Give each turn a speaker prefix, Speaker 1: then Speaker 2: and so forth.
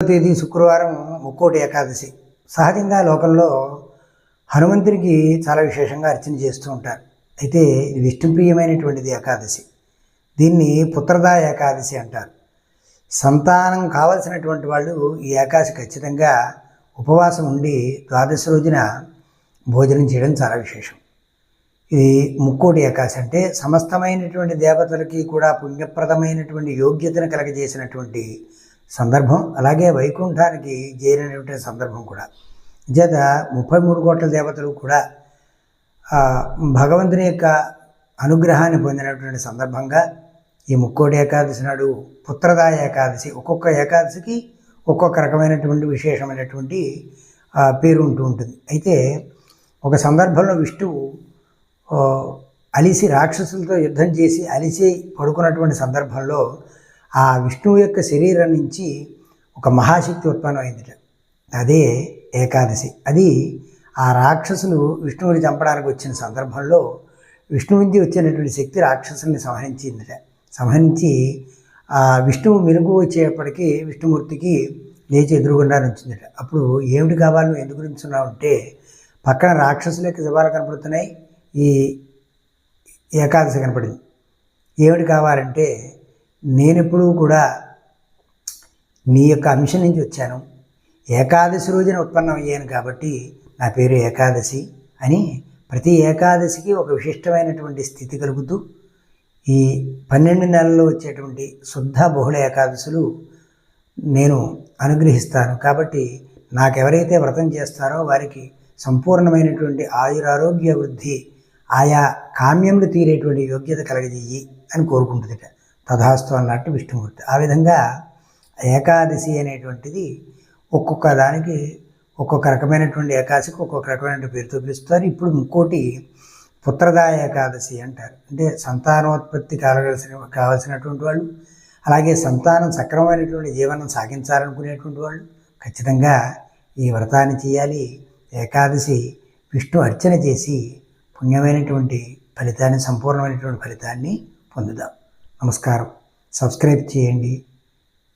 Speaker 1: తేదీ శుక్రవారం ముక్కోటి ఏకాదశి. సహజంగా లోకంలో హనుమంతుడికి చాలా విశేషంగా అర్చన చేస్తూ ఉంటారు. అయితే ఇది విష్ణుప్రియమైనటువంటిది ఏకాదశి. దీన్ని పుత్రదా ఏకాదశి అంటారు. సంతానం కావలసినటువంటి వాళ్ళు ఈ ఏకాదశి ఖచ్చితంగా ఉపవాసం ఉండి ద్వాదశి రోజున భోజనం చేయడం చాలా విశేషం. ఇది ముక్కోటి ఏకాదశి అంటే సమస్తమైనటువంటి దేవతలకి కూడా పుణ్యప్రదమైనటువంటి యోగ్యతను కలగజేసినటువంటి సందర్భం, అలాగే వైకుంఠానికి చేరినటువంటి సందర్భం కూడా. చేత 33 కోట్ల దేవతలు కూడా భగవంతుని యొక్క అనుగ్రహాన్ని పొందినటువంటి సందర్భంగా ఈ ముక్కోటి ఏకాదశి నాడు పుత్రదా ఏకాదశి, ఒక్కొక్క ఏకాదశికి ఒక్కొక్క రకమైనటువంటి విశేషమైనటువంటి పేరు ఉంటూ ఉంటుంది. అయితే ఒక సందర్భంలో విష్ణువు అలిసి రాక్షసులతో యుద్ధం చేసి అలిసి పడుకున్నటువంటి సందర్భంలో ఆ విష్ణువు యొక్క శరీరం నుంచి ఒక మహాశక్తి ఉత్పన్నమైందిట. అదే ఏకాదశి. అది ఆ రాక్షసులు విష్ణువుని చంపడానికి వచ్చిన సందర్భంలో విష్ణువు నుంచి వచ్చినటువంటి శక్తి రాక్షసుల్ని సంహరించిందిట. సంహరించి ఆ విష్ణువు మెలుగు వచ్చేప్పటికీ విష్ణుమూర్తికి లేచి ఎదురుగుండా నుంచిందిట. అప్పుడు ఏమిటి కావాలి, నువ్వు ఎందుకు నుంచున్నావు అంటే, పక్కన రాక్షసుల యొక్క శవాలు కనపడుతున్నాయి, ఈ ఏకాదశి కనపడింది. ఏమిటి కావాలంటే, నేనెప్పుడూ కూడా నీ యొక్క అంశం నుంచి వచ్చాను, ఏకాదశి రోజున ఉత్పన్నం అయ్యాను కాబట్టి నా పేరు ఏకాదశి అని ప్రతి ఏకాదశికి ఒక విశిష్టమైనటువంటి స్థితి కలుగుతూ ఈ 12 నెలల్లో వచ్చేటువంటి శుద్ధ బహుళ ఏకాదశులు నేను అనుగ్రహిస్తాను. కాబట్టి నాకెవరైతే వ్రతం చేస్తారో వారికి సంపూర్ణమైనటువంటి ఆయురారోగ్య వృద్ధి, ఆయా కామ్యములు తీరేటువంటి యోగ్యత కలగజేయి అని కోరుకుంటుందిట. తథాస్తు అన్నట్టు విష్ణుమూర్తి. ఆ విధంగా ఏకాదశి అనేటువంటిది ఒక్కొక్క దానికి ఒక్కొక్క రకమైనటువంటి ఏకాదశికి ఒక్కొక్క రకమైన పేరుతో పిలుస్తారు. ఇప్పుడు ముక్కోటి పుత్రదా ఏకాదశి అంటారు. అంటే సంతానోత్పత్తి కావలసినటువంటి వాళ్ళు, అలాగే సంతానం సక్రమమైనటువంటి జీవనం సాగించాలనుకునేటువంటి వాళ్ళు ఖచ్చితంగా ఈ వ్రతాన్ని చేయాలి. ఏకాదశి విష్ణు అర్చన చేసి పుణ్యమైనటువంటి ఫలితాన్ని, సంపూర్ణమైనటువంటి ఫలితాన్ని పొందుదాం. నమస్కారం. సబ్స్క్రైబ్ చేయండి.